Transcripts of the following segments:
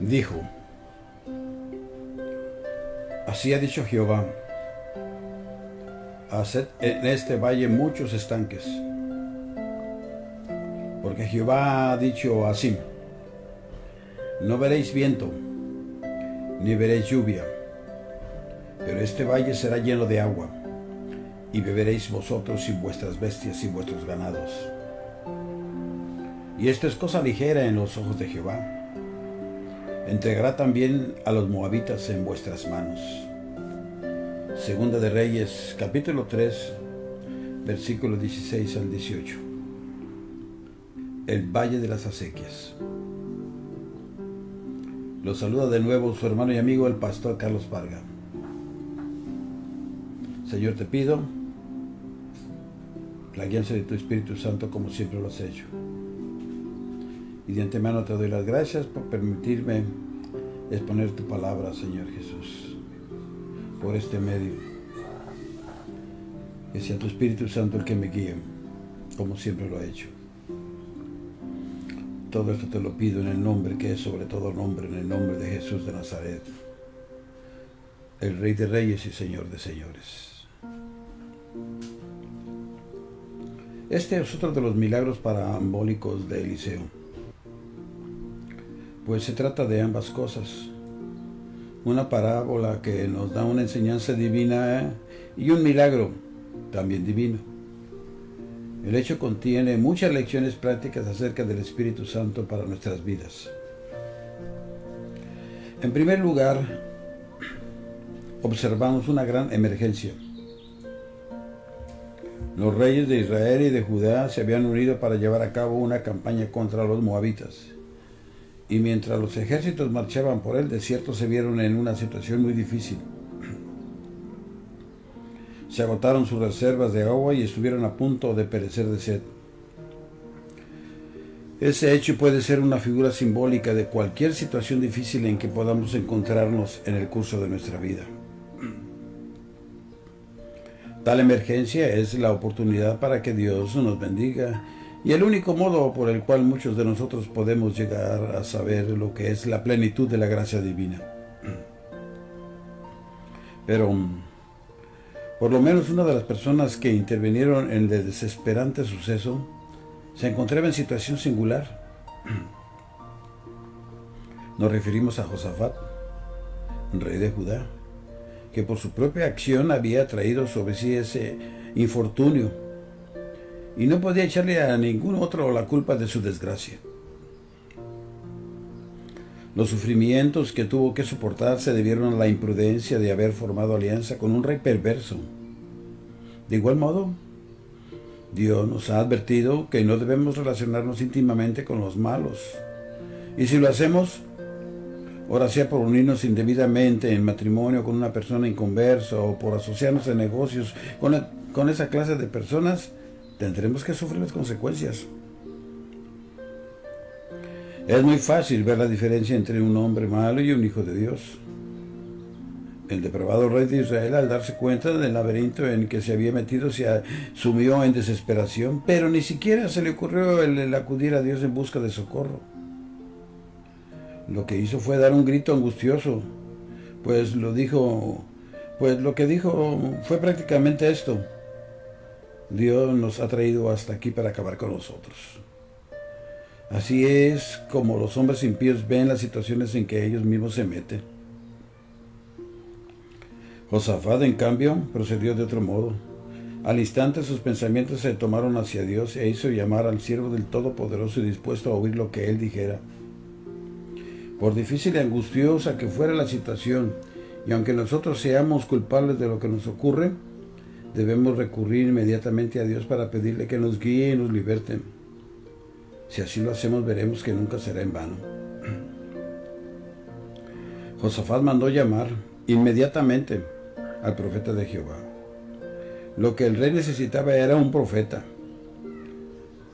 dijo: Así ha dicho Jehová, haced en este valle muchos estanques, porque Jehová ha dicho así: no veréis viento, ni veréis lluvia, pero este valle será lleno de agua, y beberéis vosotros y vuestras bestias y vuestros ganados. Y esto es cosa ligera en los ojos de Jehová. Entregará también a los moabitas en vuestras manos. Segunda de Reyes, capítulo 3, versículos 16 al 18. El Valle de las Acequias. Los saluda de nuevo su hermano y amigo, el pastor Carlos Varga. Señor, te pido la guianza de tu Espíritu Santo como siempre lo has hecho. Y de antemano te doy las gracias por permitirme exponer tu palabra, Señor Jesús, por este medio. Que sea tu Espíritu Santo el que me guíe, como siempre lo ha hecho. Todo esto te lo pido en el nombre que es sobre todo nombre, en el nombre de Jesús de Nazaret, el Rey de Reyes y Señor de Señores. Este es otro de los milagros parabólicos de Eliseo, pues se trata de ambas cosas. Una parábola que nos da una enseñanza divina y un milagro también divino. El hecho contiene muchas lecciones prácticas acerca del Espíritu Santo para nuestras vidas. En primer lugar, observamos una gran emergencia. Los reyes de Israel y de Judá se habían unido para llevar a cabo una campaña contra los moabitas. Y mientras los ejércitos marchaban por el desierto, se vieron en una situación muy difícil. Se agotaron sus reservas de agua y estuvieron a punto de perecer de sed. Ese hecho puede ser una figura simbólica de cualquier situación difícil en que podamos encontrarnos en el curso de nuestra vida. Tal emergencia es la oportunidad para que Dios nos bendiga, y el único modo por el cual muchos de nosotros podemos llegar a saber lo que es la plenitud de la gracia divina. Pero por lo menos una de las personas que intervinieron en el desesperante suceso se encontraba en situación singular. Nos referimos a Josafat, rey de Judá, que por su propia acción había traído sobre sí ese infortunio y no podía echarle a ningún otro la culpa de su desgracia. Los sufrimientos que tuvo que soportar se debieron a la imprudencia de haber formado alianza con un rey perverso. De igual modo, Dios nos ha advertido que no debemos relacionarnos íntimamente con los malos. Y si lo hacemos, ora sea por unirnos indebidamente en matrimonio con una persona inconversa o por asociarnos en negocios con esa clase de personas, tendremos que sufrir las consecuencias. Es muy fácil ver la diferencia entre un hombre malo y un hijo de Dios. El depravado rey de Israel, al darse cuenta del laberinto en que se había metido, se sumió en desesperación, pero ni siquiera se le ocurrió el acudir a Dios en busca de socorro. Lo que hizo fue dar un grito angustioso, pues lo que dijo fue prácticamente esto: Dios nos ha traído hasta aquí para acabar con nosotros. Así es como los hombres impíos ven las situaciones en que ellos mismos se meten. Josafat, en cambio, procedió de otro modo. Al instante sus pensamientos se tomaron hacia Dios e hizo llamar al siervo del Todopoderoso y dispuesto a oír lo que él dijera. Por difícil y angustiosa que fuera la situación, y aunque nosotros seamos culpables de lo que nos ocurre, debemos recurrir inmediatamente a Dios para pedirle que nos guíe y nos liberte. Si así lo hacemos, veremos que nunca será en vano. Josafat mandó llamar inmediatamente al profeta de Jehová. Lo que el rey necesitaba era un profeta.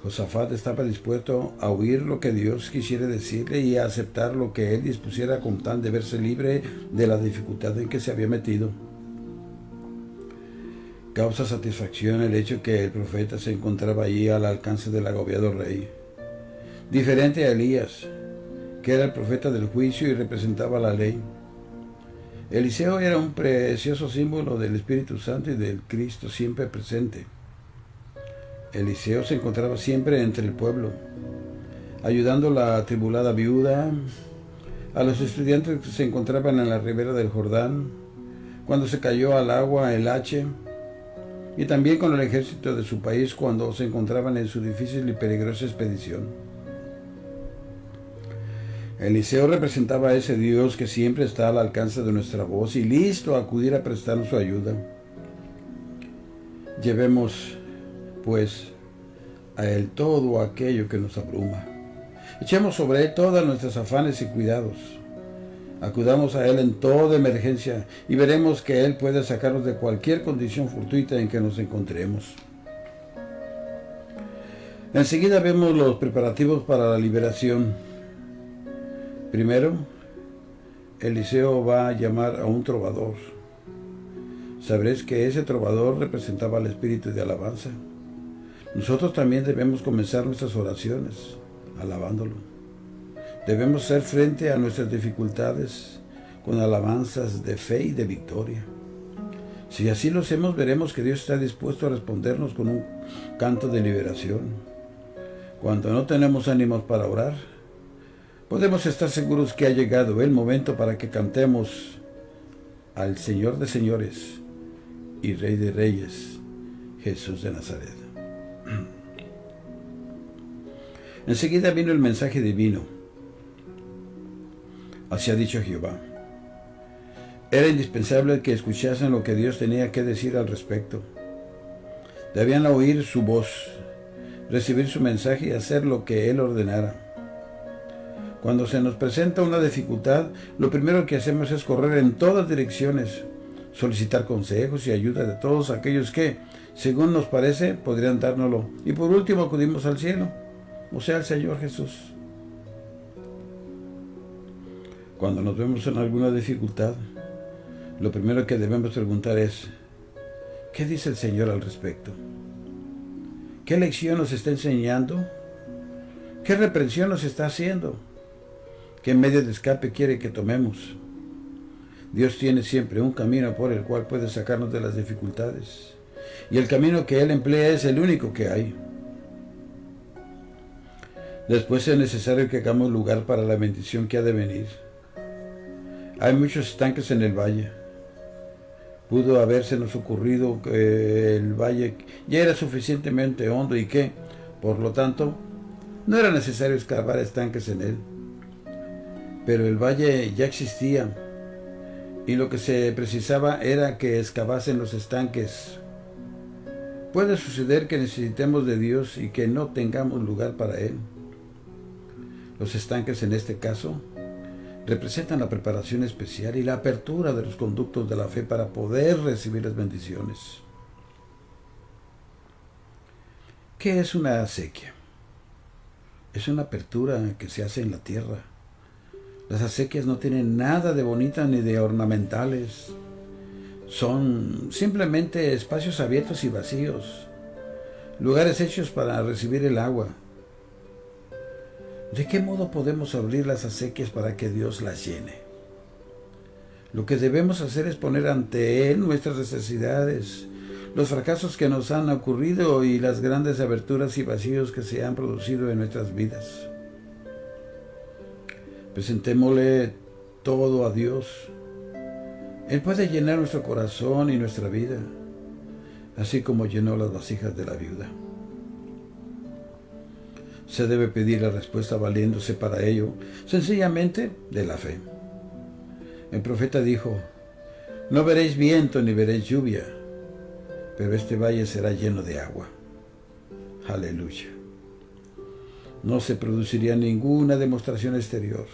Josafat estaba dispuesto a oír lo que Dios quisiera decirle y a aceptar lo que él dispusiera con tal de verse libre de la dificultad en que se había metido. Causa satisfacción el hecho que el profeta se encontraba allí al alcance del agobiado rey. Diferente a Elías, que era el profeta del juicio y representaba la ley. Eliseo era un precioso símbolo del Espíritu Santo y del Cristo siempre presente. Eliseo se encontraba siempre entre el pueblo, ayudando a la atribulada viuda, a los estudiantes que se encontraban en la ribera del Jordán, cuando se cayó al agua el hache, y también con el ejército de su país cuando se encontraban en su difícil y peligrosa expedición. Eliseo representaba a ese Dios que siempre está al alcance de nuestra voz y listo a acudir a prestarnos su ayuda. Llevemos, pues, a Él todo aquello que nos abruma. Echemos sobre Él todas nuestras afanes y cuidados. Acudamos a Él en toda emergencia y veremos que Él puede sacarnos de cualquier condición fortuita en que nos encontremos. Enseguida vemos los preparativos para la liberación. Primero, Eliseo va a llamar a un trovador. Sabréis que ese trovador representaba al espíritu de alabanza. Nosotros también debemos comenzar nuestras oraciones alabándolo. Debemos hacer frente a nuestras dificultades con alabanzas de fe y de victoria. Si así lo hacemos, veremos que Dios está dispuesto a respondernos con un canto de liberación. Cuando no tenemos ánimos para orar, podemos estar seguros que ha llegado el momento para que cantemos al Señor de señores y Rey de reyes, Jesús de Nazaret. Enseguida vino el mensaje divino. Así ha dicho Jehová. Era indispensable que escuchasen lo que Dios tenía que decir al respecto. Debían oír su voz, recibir su mensaje y hacer lo que Él ordenara. Cuando se nos presenta una dificultad, lo primero que hacemos es correr en todas direcciones, solicitar consejos y ayuda de todos aquellos que, según nos parece, podrían dárnoslo. Y por último acudimos al cielo, o sea, al Señor Jesús. Cuando nos vemos en alguna dificultad, lo primero que debemos preguntar es, ¿qué dice el Señor al respecto? ¿Qué lección nos está enseñando? ¿Qué reprensión nos está haciendo? ¿Qué medio de escape quiere que tomemos? Dios tiene siempre un camino por el cual puede sacarnos de las dificultades. Y el camino que Él emplea es el único que hay. Después es necesario que hagamos lugar para la bendición que ha de venir. Hay muchos estanques en el valle. Pudo habérsenos ocurrido que el valle ya era suficientemente hondo y que, por lo tanto, no era necesario excavar estanques en él. Pero el valle ya existía y lo que se precisaba era que excavasen los estanques. Puede suceder que necesitemos de Dios y que no tengamos lugar para Él. Los estanques en este caso representan la preparación especial y la apertura de los conductos de la fe para poder recibir las bendiciones. ¿Qué es una acequia? Es una apertura que se hace en la tierra. Las acequias no tienen nada de bonitas ni de ornamentales. Son simplemente espacios abiertos y vacíos, lugares hechos para recibir el agua. ¿De qué modo podemos abrir las acequias para que Dios las llene? Lo que debemos hacer es poner ante Él nuestras necesidades, los fracasos que nos han ocurrido y las grandes aberturas y vacíos que se han producido en nuestras vidas. Presentémosle todo a Dios. Él puede llenar nuestro corazón y nuestra vida, así como llenó las vasijas de la viuda. Se debe pedir la respuesta valiéndose para ello, sencillamente, de la fe. El profeta dijo, no veréis viento ni veréis lluvia, pero este valle será lleno de agua. Aleluya. No se produciría ninguna demostración exterior.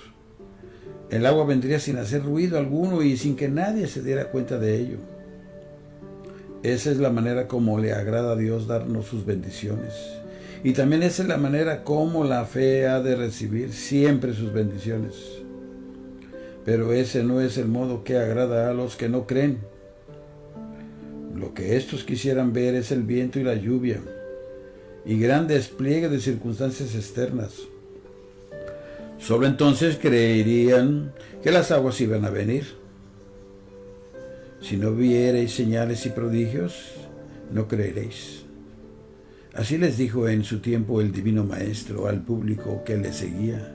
El agua vendría sin hacer ruido alguno y sin que nadie se diera cuenta de ello. Esa es la manera como le agrada a Dios darnos sus bendiciones. Y también esa es la manera como la fe ha de recibir siempre sus bendiciones. Pero ese no es el modo que agrada a los que no creen. Lo que estos quisieran ver es el viento y la lluvia, y gran despliegue de circunstancias externas. Solo entonces creerían que las aguas iban a venir. Si no viereis señales y prodigios, no creeréis. Así les dijo en su tiempo el Divino Maestro al público que le seguía,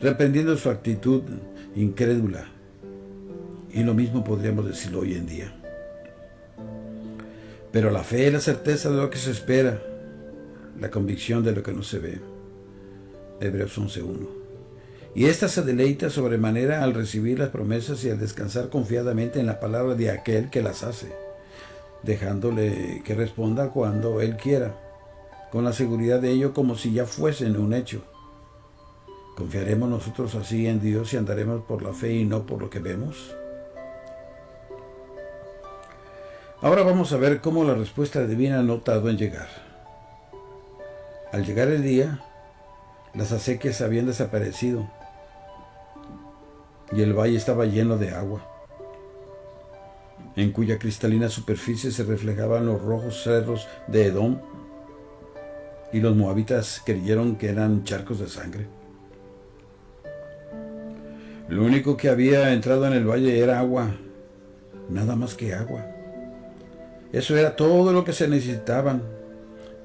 reprendiendo su actitud incrédula. Y lo mismo podríamos decirlo hoy en día. Pero la fe es la certeza de lo que se espera, la convicción de lo que no se ve. Hebreos 11:1. Y ésta se deleita sobremanera al recibir las promesas y al descansar confiadamente en la palabra de aquel que las hace, dejándole que responda cuando él quiera, con la seguridad de ello como si ya fuesen un hecho. ¿Confiaremos nosotros así en Dios y andaremos por la fe y no por lo que vemos? Ahora vamos a ver cómo la respuesta divina no tardó en llegar. Al llegar el día, las acequias habían desaparecido y el valle estaba lleno de agua, en cuya cristalina superficie se reflejaban los rojos cerros de Edom, y los moabitas creyeron que eran charcos de sangre. Lo único que había entrado en el valle era agua, nada más que agua. Eso era todo lo que se necesitaban.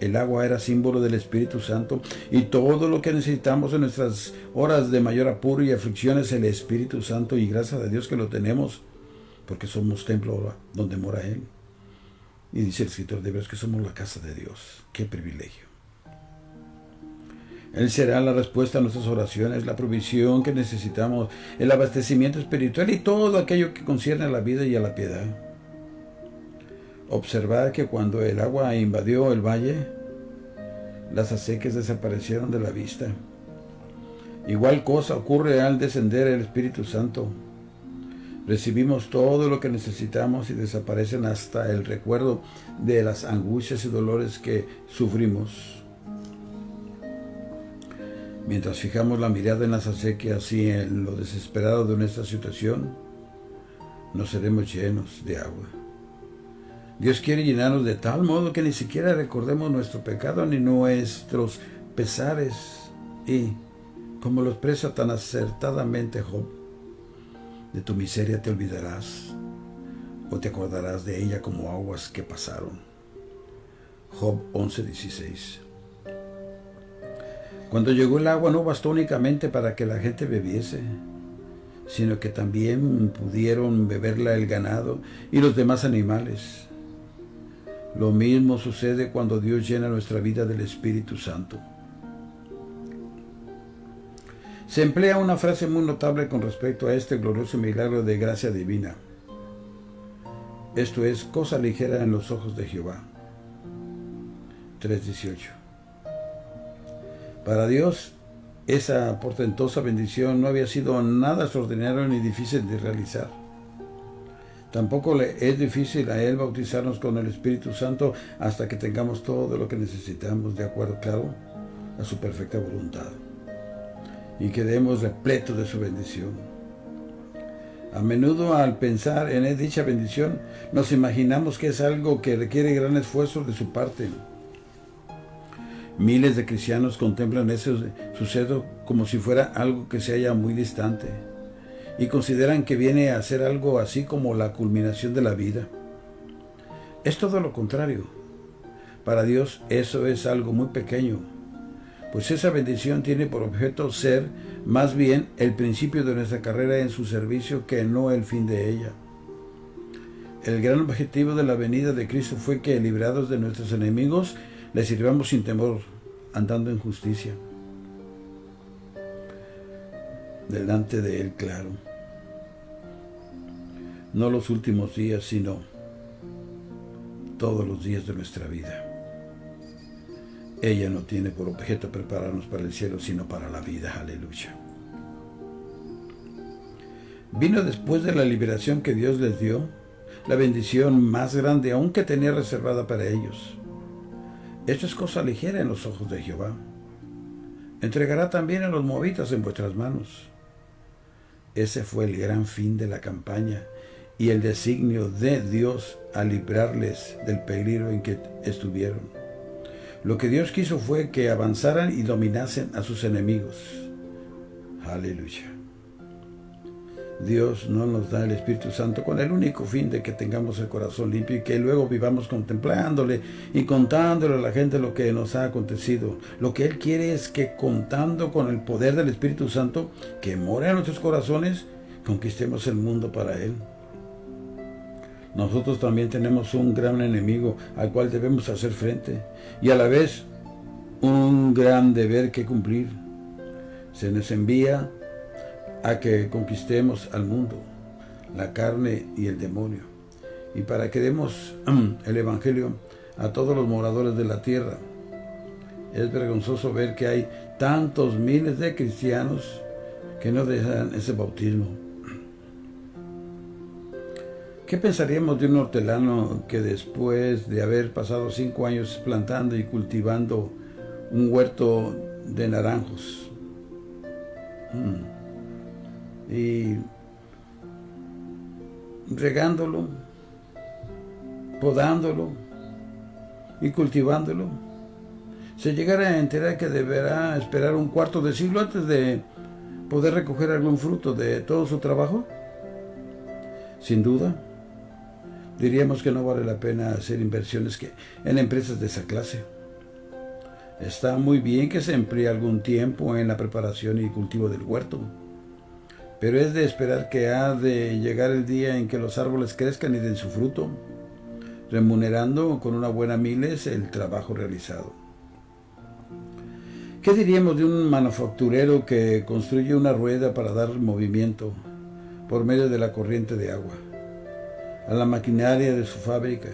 El agua era símbolo del Espíritu Santo, y todo lo que necesitamos en nuestras horas de mayor apuro y aflicción es el Espíritu Santo, y gracias a Dios que lo tenemos, porque somos templo donde mora Él. Y dice el escritor de Hebreos que somos la casa de Dios. ¡Qué privilegio! Él será la respuesta a nuestras oraciones, la provisión que necesitamos, el abastecimiento espiritual y todo aquello que concierne a la vida y a la piedad. Observad que cuando el agua invadió el valle, las acequias desaparecieron de la vista. Igual cosa ocurre al descender el Espíritu Santo. Recibimos todo lo que necesitamos y desaparecen hasta el recuerdo de las angustias y dolores que sufrimos. Mientras fijamos la mirada en las acequias y en lo desesperado de nuestra situación, nos seremos llenos de agua. Dios quiere llenarnos de tal modo que ni siquiera recordemos nuestro pecado ni nuestros pesares. Y, como lo expresa tan acertadamente Job, de tu miseria te olvidarás o te acordarás de ella como aguas que pasaron. Job 11:16. Cuando llegó el agua no bastó únicamente para que la gente bebiese, sino que también pudieron beberla el ganado y los demás animales. Lo mismo sucede cuando Dios llena nuestra vida del Espíritu Santo. Se emplea una frase muy notable con respecto a este glorioso milagro de gracia divina. Esto es cosa ligera en los ojos de Jehová. 3:18. Para Dios, esa portentosa bendición no había sido nada extraordinario ni difícil de realizar. Tampoco le es difícil a Él bautizarnos con el Espíritu Santo hasta que tengamos todo lo que necesitamos, de acuerdo, claro, a su perfecta voluntad, y quedemos repletos de su bendición. A menudo, al pensar en dicha bendición, nos imaginamos que es algo que requiere gran esfuerzo de su parte. Miles de cristianos contemplan ese suceso como si fuera algo que se halla muy distante, y consideran que viene a ser algo así como la culminación de la vida. Es todo lo contrario. Para Dios eso es algo muy pequeño, pues esa bendición tiene por objeto ser más bien el principio de nuestra carrera en su servicio que no el fin de ella. El gran objetivo de la venida de Cristo fue que, librados de nuestros enemigos, le sirvamos sin temor, andando en justicia delante de Él, claro. No los últimos días, sino todos los días de nuestra vida. Ella no tiene por objeto prepararnos para el cielo, sino para la vida. Aleluya. Vino después de la liberación que Dios les dio, la bendición más grande aún que tenía reservada para ellos. Esto es cosa ligera en los ojos de Jehová. Entregará también a los moabitas en vuestras manos. Ese fue el gran fin de la campaña y el designio de Dios al librarles del peligro en que estuvieron. Lo que Dios quiso fue que avanzaran y dominasen a sus enemigos. Aleluya. Dios no nos da el Espíritu Santo con el único fin de que tengamos el corazón limpio y que luego vivamos contemplándole y contándole a la gente lo que nos ha acontecido. Lo que Él quiere es que, contando con el poder del Espíritu Santo que mora en nuestros corazones, conquistemos el mundo para Él. Nosotros también tenemos un gran enemigo al cual debemos hacer frente y a la vez un gran deber que cumplir. Se nos envía a que conquistemos al mundo, la carne y el demonio, y para que demos el Evangelio a todos los moradores de la tierra. Es vergonzoso ver que hay tantos miles de cristianos que no desean ese bautismo. ¿Qué pensaríamos de un hortelano que después de haber pasado 5 años plantando y cultivando un huerto de naranjos y regándolo, podándolo y cultivándolo, se llegara a enterar que deberá esperar un cuarto de siglo antes de poder recoger algún fruto de todo su trabajo? Sin duda, diríamos que no vale la pena hacer inversiones en empresas de esa clase. Está muy bien que se emplee algún tiempo en la preparación y cultivo del huerto, pero es de esperar que ha de llegar el día en que los árboles crezcan y den su fruto, remunerando con una buena miles el trabajo realizado. ¿Qué diríamos de un manufacturero que construye una rueda para dar movimiento por medio de la corriente de agua a la maquinaria de su fábrica,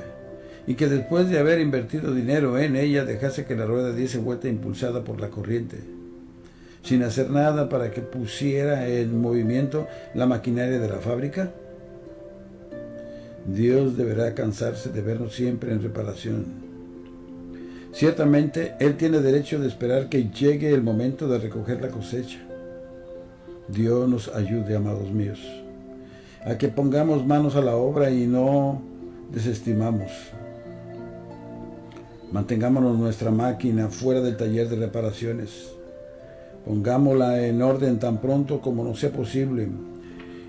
y que después de haber invertido dinero en ella dejase que la rueda diese vuelta impulsada por la corriente, sin hacer nada para que pusiera en movimiento la maquinaria de la fábrica? Dios deberá cansarse de vernos siempre en reparación. Ciertamente, Él tiene derecho de esperar que llegue el momento de recoger la cosecha. Dios nos ayude, amados míos, a que pongamos manos a la obra y no desestimamos. Mantengámonos nuestra máquina fuera del taller de reparaciones. Pongámosla en orden tan pronto como nos sea posible.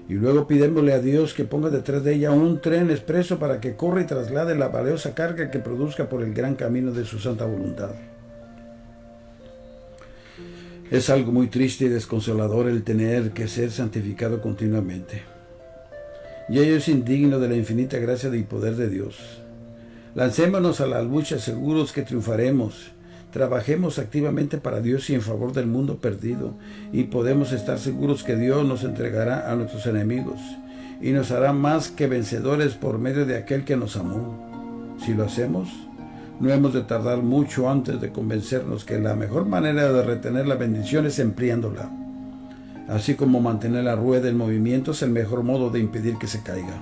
Y luego pidémosle a Dios que ponga detrás de ella un tren expreso para que corra y traslade la valiosa carga que produzca por el gran camino de su santa voluntad. Es algo muy triste y desconsolador el tener que ser santificado continuamente. Y ello es indigno de la infinita gracia y poder de Dios. Lancémonos a la lucha seguros que triunfaremos. Trabajemos activamente para Dios y en favor del mundo perdido, y podemos estar seguros que Dios nos entregará a nuestros enemigos y nos hará más que vencedores por medio de aquel que nos amó. Si lo hacemos, no hemos de tardar mucho antes de convencernos que la mejor manera de retener la bendición es empleándola. Así como mantener la rueda en movimiento es el mejor modo de impedir que se caiga.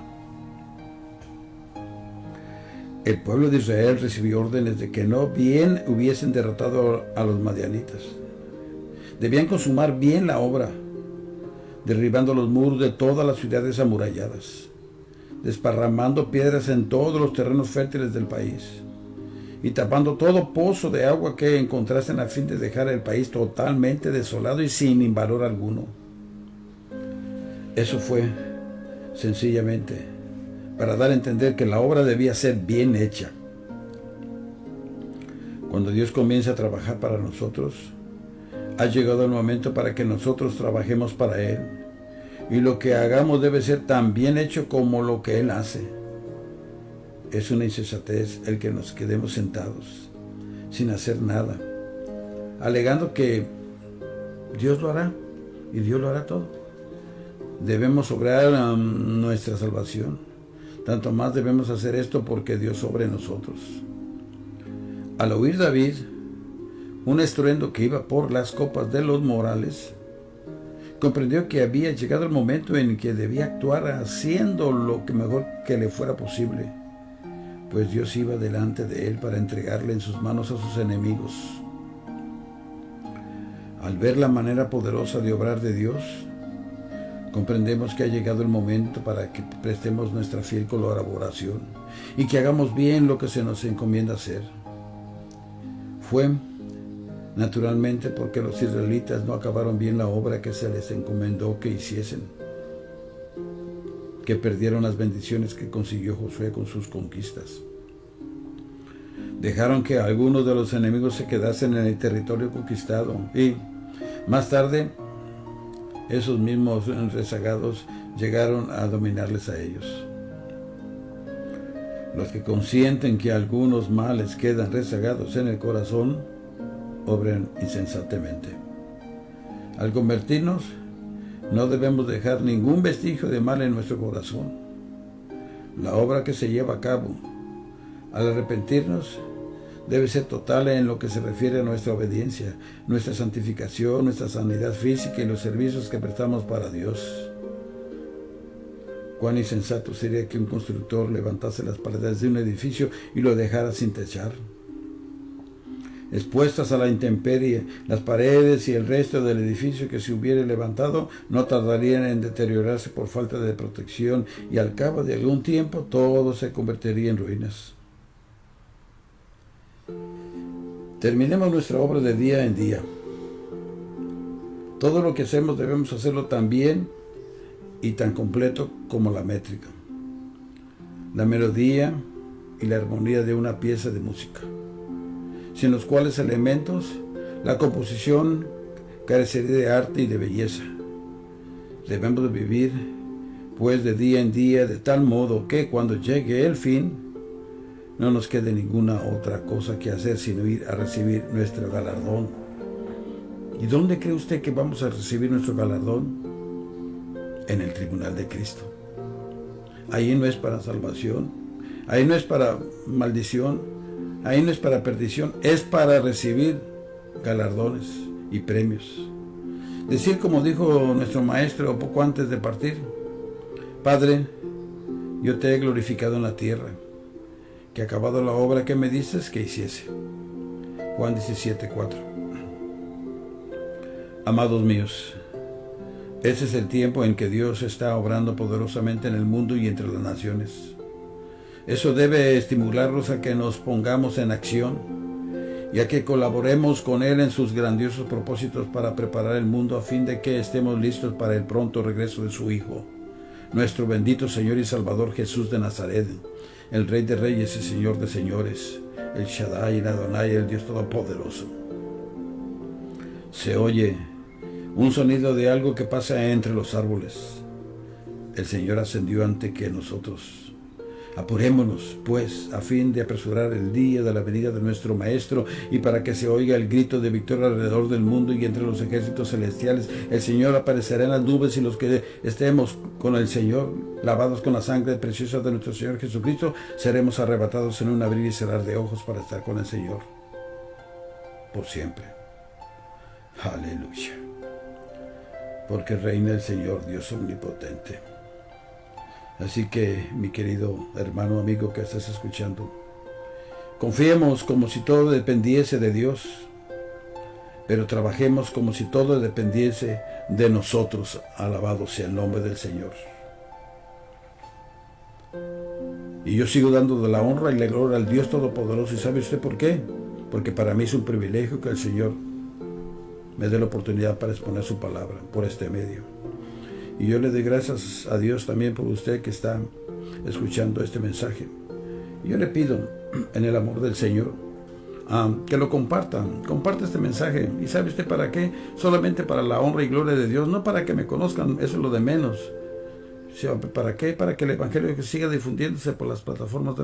El pueblo de Israel recibió órdenes de que no bien hubiesen derrotado a los madianitas. Debían consumar bien la obra, derribando los muros de todas las ciudades amuralladas, desparramando piedras en todos los terrenos fértiles del país y tapando todo pozo de agua que encontrasen a fin de dejar el país totalmente desolado y sin valor alguno. Eso fue, sencillamente, para dar a entender que la obra debía ser bien hecha. Cuando Dios comienza a trabajar para nosotros, ha llegado el momento para que nosotros trabajemos para Él, y lo que hagamos debe ser tan bien hecho como lo que Él hace. Es una insensatez el que nos quedemos sentados, sin hacer nada, alegando que Dios lo hará, y Dios lo hará todo. Debemos obrar nuestra salvación. Tanto más debemos hacer esto porque Dios obra en nosotros. Al oír David un estruendo que iba por las copas de los morales, comprendió que había llegado el momento en que debía actuar haciendo lo que mejor que le fuera posible, pues Dios iba delante de él para entregarle en sus manos a sus enemigos. Al ver la manera poderosa de obrar de Dios, comprendemos que ha llegado el momento para que prestemos nuestra fiel colaboración y que hagamos bien lo que se nos encomienda hacer. Fue naturalmente porque los israelitas no acabaron bien la obra que se les encomendó que hiciesen, que perdieron las bendiciones que consiguió Josué con sus conquistas. Dejaron que algunos de los enemigos se quedasen en el territorio conquistado y más tarde esos mismos rezagados llegaron a dominarles a ellos. Los que consienten que algunos males quedan rezagados en el corazón, obran insensatamente. Al convertirnos, no debemos dejar ningún vestigio de mal en nuestro corazón. La obra que se lleva a cabo al arrepentirnos debe ser total en lo que se refiere a nuestra obediencia, nuestra santificación, nuestra sanidad física y los servicios que prestamos para Dios. Cuán insensato sería que un constructor levantase las paredes de un edificio y lo dejara sin techar. Expuestas a la intemperie, las paredes y el resto del edificio que se hubiere levantado no tardarían en deteriorarse por falta de protección y al cabo de algún tiempo todo se convertiría en ruinas. Terminemos nuestra obra de día en día. Todo lo que hacemos debemos hacerlo tan bien y tan completo como la métrica, la melodía y la armonía de una pieza de música, sin los cuales elementos la composición carecería de arte y de belleza. Debemos de vivir pues de día en día de tal modo que cuando llegue el fin no nos quede ninguna otra cosa que hacer sino ir a recibir nuestro galardón. ¿Y dónde cree usted que vamos a recibir nuestro galardón? En el tribunal de Cristo. Ahí no es para salvación, ahí no es para maldición, ahí no es para perdición, es para recibir galardones y premios. Decir como dijo nuestro maestro poco antes de partir: Padre, yo te he glorificado en la tierra, que acabado la obra que me dices que hiciese. Juan 17:4. Amados míos, ese es el tiempo en que Dios está obrando poderosamente en el mundo y entre las naciones. Eso debe estimularnos a que nos pongamos en acción y a que colaboremos con Él en sus grandiosos propósitos para preparar el mundo a fin de que estemos listos para el pronto regreso de su Hijo, nuestro bendito Señor y Salvador Jesús de Nazaret, el Rey de Reyes y Señor de Señores, el Shaddai, el Adonai, el Dios Todopoderoso. Se oye un sonido de algo que pasa entre los árboles. El Señor ascendió antes que nosotros. Apurémonos, pues, a fin de apresurar el día de la venida de nuestro Maestro y para que se oiga el grito de victoria alrededor del mundo y entre los ejércitos celestiales. El Señor aparecerá en las nubes y los que estemos con el Señor, lavados con la sangre preciosa de nuestro Señor Jesucristo, seremos arrebatados en un abrir y cerrar de ojos para estar con el Señor por siempre. Aleluya. Porque reina el Señor Dios omnipotente. Así que, mi querido hermano, amigo que estás escuchando, confiemos como si todo dependiese de Dios, pero trabajemos como si todo dependiese de nosotros. Alabado sea el nombre del Señor. Y yo sigo dando de la honra y la gloria al Dios Todopoderoso. ¿Y sabe usted por qué? Porque para mí es un privilegio que el Señor me dé la oportunidad para exponer su palabra por este medio. Y yo le doy gracias a Dios también por usted que está escuchando este mensaje. Y yo le pido, en el amor del Señor, que lo compartan. Comparte este mensaje. ¿Y sabe usted para qué? Solamente para la honra y gloria de Dios, no para que me conozcan, eso es lo de menos. ¿Para qué? Para que el Evangelio siga difundiéndose por las plataformas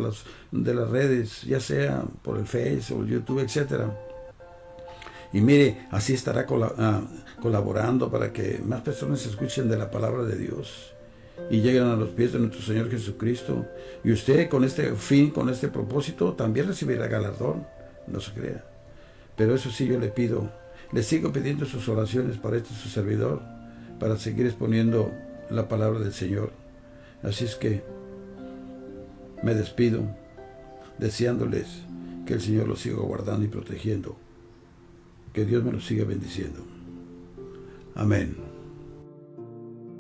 de las redes, ya sea por el Facebook o el YouTube, etcétera. Y mire, así estará colaborando para que más personas escuchen de la palabra de Dios y lleguen a los pies de nuestro Señor Jesucristo. Y usted con este fin, con este propósito, también recibirá galardón, no se crea. Pero eso sí, yo le pido, le sigo pidiendo sus oraciones para su servidor, para seguir exponiendo la palabra del Señor. Así es que me despido, deseándoles que el Señor los siga guardando y protegiendo. Que Dios me los siga bendiciendo. Amén.